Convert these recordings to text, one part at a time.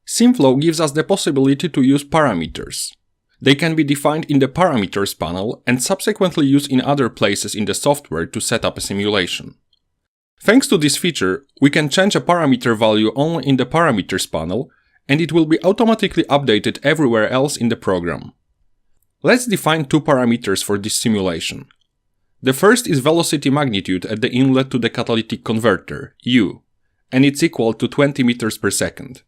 SIMFLOW gives us the possibility to use parameters. They can be defined in the parameters panel and subsequently used in other places in the software to set up a simulation. Thanks to this feature, we can change a parameter value only in the parameters panel, and it will be automatically updated everywhere else in the program. Let's define two parameters for this simulation. The first is velocity magnitude at the inlet to the catalytic converter, U, and it's equal to 20 meters per second.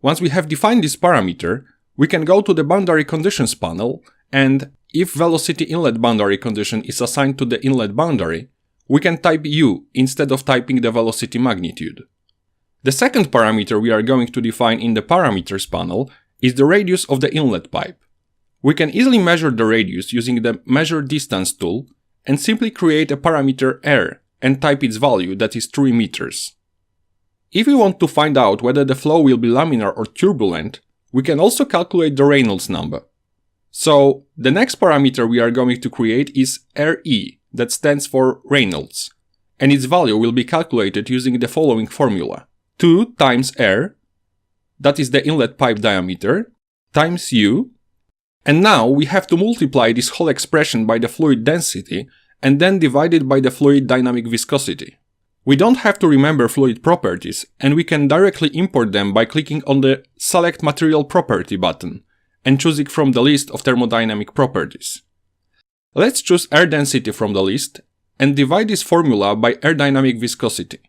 Once we have defined this parameter, we can go to the boundary conditions panel, and if velocity inlet boundary condition is assigned to the inlet boundary, we can type U instead of typing the velocity magnitude. The second parameter we are going to define in the parameters panel is the radius of the inlet pipe. We can easily measure the radius using the measure distance tool and simply create a parameter R and type its value, that is 3 meters. If we want to find out whether the flow will be laminar or turbulent, we can also calculate the Reynolds number. So, the next parameter we are going to create is RE, that stands for Reynolds, and its value will be calculated using the following formula. 2 times R, that is the inlet pipe diameter, times U, and now we have to multiply this whole expression by the fluid density and then divide it by the fluid dynamic viscosity. We don't have to remember fluid properties, and we can directly import them by clicking on the Select Material Property button and choosing from the list of thermodynamic properties. Let's choose air density from the list and divide this formula by air dynamic viscosity.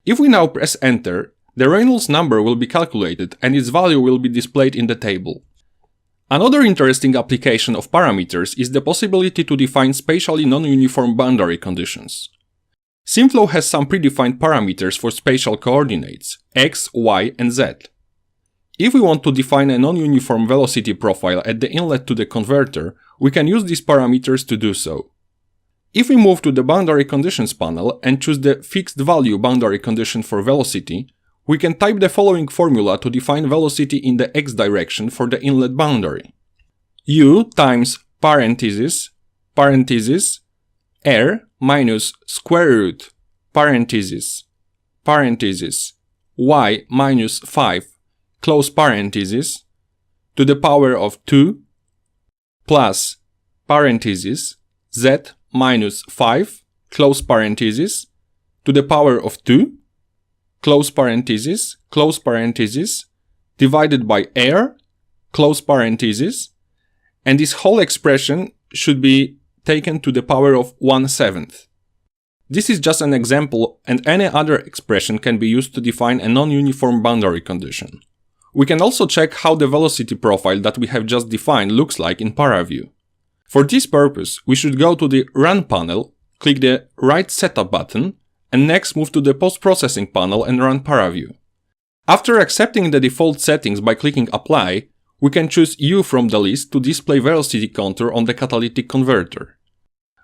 If we now press Enter, the Reynolds number will be calculated and its value will be displayed in the table. Another interesting application of parameters is the possibility to define spatially non-uniform boundary conditions. SIMFLOW has some predefined parameters for spatial coordinates, x, y, and z. If we want to define a non-uniform velocity profile at the inlet to the converter, we can use these parameters to do so. If we move to the boundary conditions panel and choose the fixed value boundary condition for velocity, we can type the following formula to define velocity in the x direction for the inlet boundary. U times parenthesis R minus square root parenthesis y minus 5 close parenthesis to the power of 2 plus parenthesis z minus 5 close parenthesis to the power of 2 close parenthesis divided by R close parenthesis, and this whole expression should be taken to the power of 1/7. This is just an example, and any other expression can be used to define a non-uniform boundary condition. We can also check how the velocity profile that we have just defined looks like in ParaView. For this purpose, we should go to the Run panel, click the right Setup button, and next move to the Post-Processing panel and run ParaView. After accepting the default settings by clicking Apply, we can choose U from the list to display velocity contour on the catalytic converter.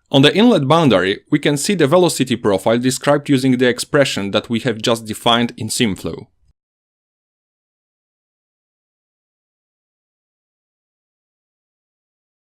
On the inlet boundary, we can see the velocity profile described using the expression that we have just defined in SIMFLOW.